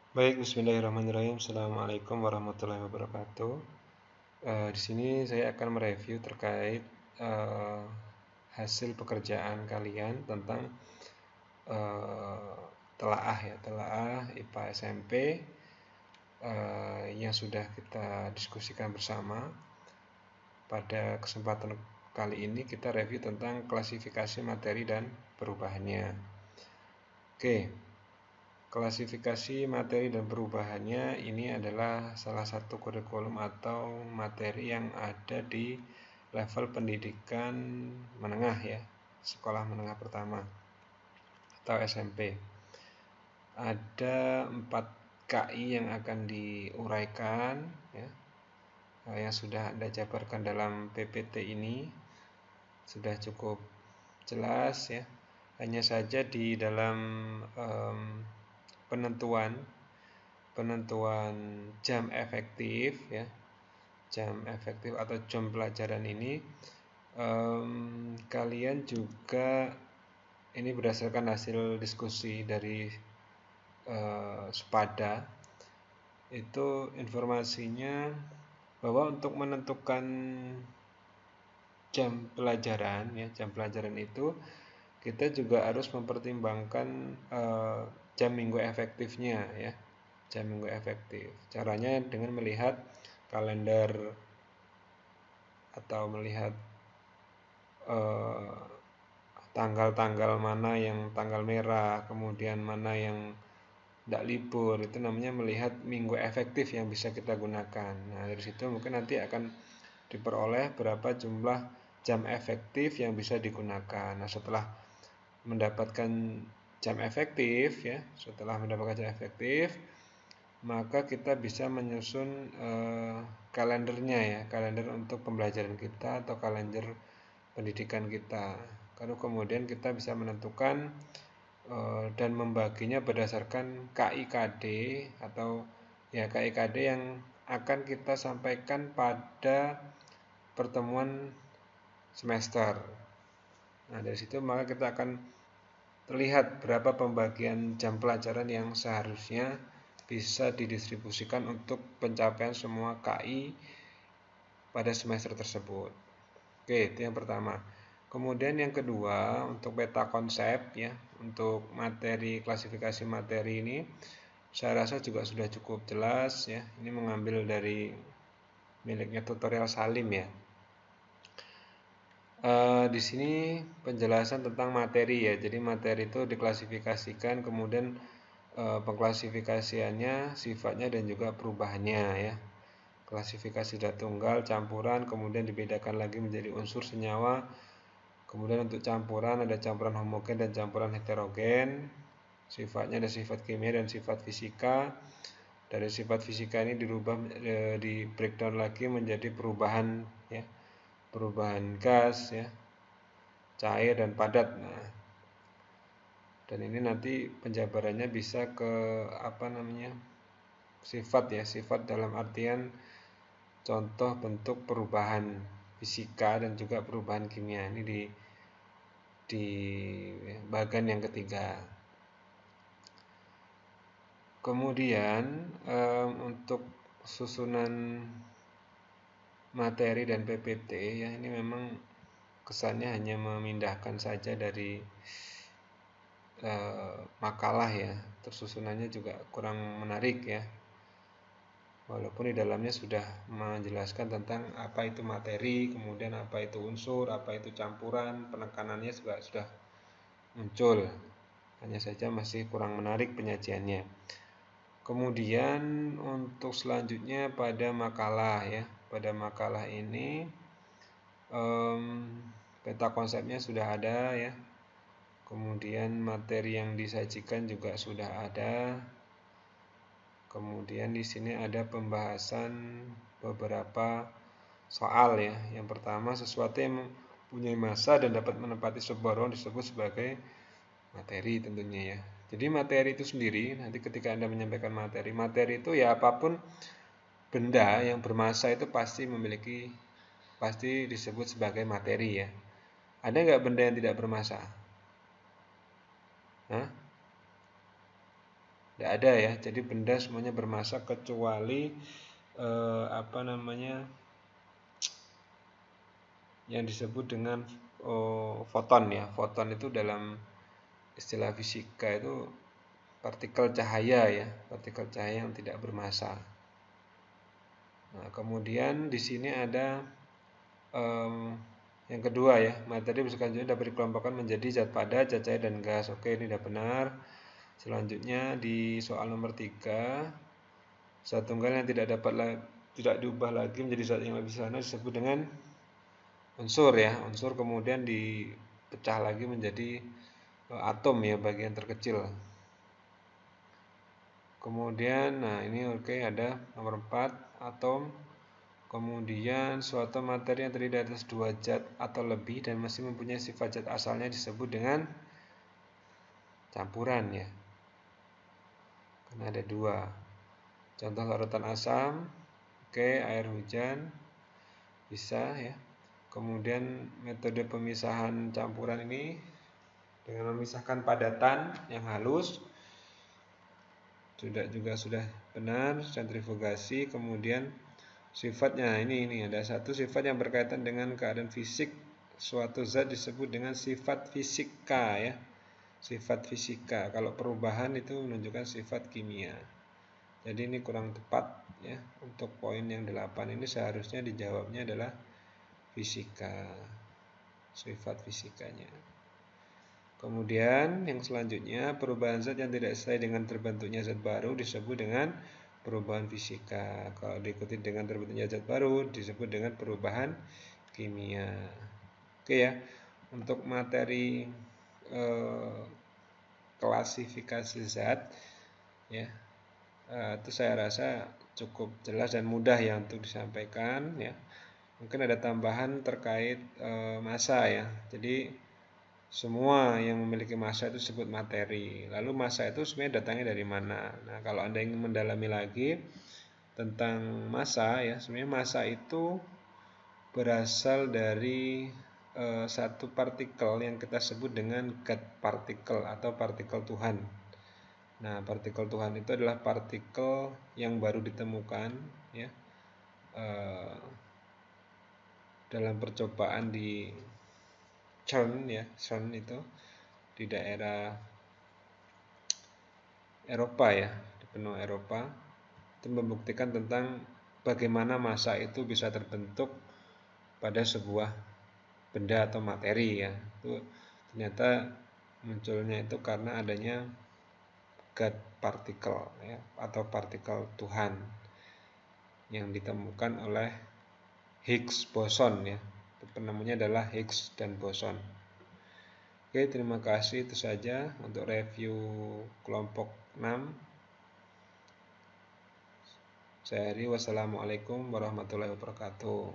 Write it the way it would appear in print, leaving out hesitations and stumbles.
Baik, Bismillahirrahmanirrahim. Assalamualaikum warahmatullahi wabarakatuh. Di sini saya akan mereview terkait eh, hasil pekerjaan kalian tentang eh, telaah IPA SMP yang sudah kita diskusikan bersama. Pada kesempatan kali ini kita review tentang klasifikasi materi dan perubahannya. Oke. Klasifikasi materi dan perubahannya ini adalah salah satu kurikulum atau materi yang ada di level pendidikan menengah ya, sekolah menengah pertama atau SMP. Ada 4 KI yang akan diuraikan ya, yang sudah Anda jabarkan dalam PPT ini sudah cukup jelas ya. Hanya saja di dalam penentuan jam efektif ya, jam efektif atau jam pelajaran ini kalian juga ini berdasarkan hasil diskusi dari Sepada itu informasinya bahwa untuk menentukan jam pelajaran ya, jam pelajaran itu kita juga harus mempertimbangkan jam minggu efektifnya ya, jam minggu efektif. Caranya dengan melihat kalender atau melihat tanggal-tanggal mana yang tanggal merah, kemudian mana yang tidak libur, itu namanya melihat minggu efektif yang bisa kita gunakan. Nah, dari situ mungkin nanti akan diperoleh berapa jumlah jam efektif yang bisa digunakan. Nah, setelah mendapatkan jam efektif ya, maka kita bisa menyusun kalendernya ya, kalender untuk pembelajaran kita atau kalender pendidikan kita. Lalu kemudian kita bisa menentukan dan membaginya berdasarkan KIKD atau ya KIKD yang akan kita sampaikan pada pertemuan semester. Nah, dari situ maka kita akan terlihat berapa pembagian jam pelajaran yang seharusnya bisa didistribusikan untuk pencapaian semua KI pada semester tersebut. Oke, itu yang pertama. Kemudian yang kedua, untuk peta konsep ya, untuk materi klasifikasi materi ini saya rasa juga sudah cukup jelas ya. Ini mengambil dari miliknya tutorial Salim ya. Di sini penjelasan tentang materi ya. Jadi materi itu diklasifikasikan, kemudian pengklasifikasiannya, sifatnya dan juga perubahannya ya. Klasifikasi sudah tunggal, campuran, kemudian dibedakan lagi menjadi unsur senyawa. Kemudian untuk campuran ada campuran homogen dan campuran heterogen. Sifatnya ada sifat kimia dan sifat fisika. Dari sifat fisika ini dirubah di breakdown lagi menjadi perubahan ya. Perubahan gas ya, cair dan padat. Nah, dan ini nanti penjabarannya bisa ke apa namanya? Sifat ya, sifat dalam artian contoh bentuk perubahan fisika dan juga perubahan kimia. Ini di bagian yang ketiga. Kemudian untuk susunan materi dan PPT ya, ini memang kesannya hanya memindahkan saja dari makalah ya, tersusunannya juga kurang menarik ya, walaupun di dalamnya sudah menjelaskan tentang apa itu materi, kemudian apa itu unsur, apa itu campuran, penekanannya juga sudah muncul, hanya saja masih kurang menarik penyajiannya. Kemudian untuk selanjutnya pada makalah ya, pada makalah ini peta konsepnya sudah ada ya, kemudian materi yang disajikan juga sudah ada. Kemudian di sini ada pembahasan beberapa soal ya. Yang pertama, sesuatu yang mempunyai massa dan dapat menempati sebuah ruang disebut sebagai materi tentunya ya. Jadi materi itu sendiri, nanti ketika Anda menyampaikan materi, materi itu ya apapun benda yang bermassa itu pasti disebut sebagai materi ya. Ada nggak benda yang tidak bermassa? Hah? Tidak ada ya. Jadi benda semuanya bermassa kecuali yang disebut dengan foton ya. Foton itu dalam istilah fisika itu partikel cahaya ya, partikel cahaya yang tidak bermassa. Nah, kemudian di sini ada yang kedua ya, materi selanjutnya dapat dikelompokkan menjadi zat padat, zat cair, dan gas. Oke, ini sudah benar. Selanjutnya di soal nomor 3, zat tunggal yang tidak diubah lagi menjadi zat yang lebih sederhana disebut dengan unsur ya. Unsur kemudian dipecah lagi menjadi atom ya, bagian terkecil. Kemudian, nah ini oke, ada nomor 4, atom. Kemudian suatu materi yang terdiri dari atas 2 zat atau lebih dan masih mempunyai sifat zat asalnya disebut dengan campuran ya. Karena ada 2. Contoh larutan asam, oke, air hujan, bisa ya. Kemudian metode pemisahan campuran ini dengan memisahkan padatan yang halus juga sudah benar, sentrifugasi. Kemudian sifatnya ini ada satu sifat yang berkaitan dengan keadaan fisik suatu zat disebut dengan sifat fisika ya. Sifat fisika. Kalau perubahan itu menunjukkan sifat kimia. Jadi ini kurang tepat ya. Untuk poin yang 8 ini seharusnya dijawabnya adalah fisika. Sifat fisikanya. Kemudian yang selanjutnya, perubahan zat yang tidak sesuai dengan terbentuknya zat baru disebut dengan perubahan fisika. Kalau diikuti dengan terbentuknya zat baru disebut dengan perubahan kimia. Oke ya, untuk materi klasifikasi zat ya, itu saya rasa cukup jelas dan mudah ya untuk disampaikan ya. Mungkin ada tambahan terkait massa ya. Jadi semua yang memiliki massa itu disebut materi. Lalu massa itu sebenarnya datangnya dari mana? Nah, kalau Anda ingin mendalami lagi tentang massa ya, sebenarnya massa itu berasal dari satu partikel yang kita sebut dengan God particle atau partikel Tuhan. Nah, partikel Tuhan itu adalah partikel yang baru ditemukan ya dalam percobaan di CERN ya, CERN itu di daerah Eropa ya, di benua Eropa, itu membuktikan tentang bagaimana massa itu bisa terbentuk pada sebuah benda atau materi ya. Itu ternyata munculnya itu karena adanya God particle ya, atau partikel Tuhan yang ditemukan oleh Higgs boson ya. Penemunya adalah Higgs dan boson. Oke, terima kasih, itu saja untuk review kelompok 6. Saya Heri, wassalamualaikum warahmatullahi wabarakatuh.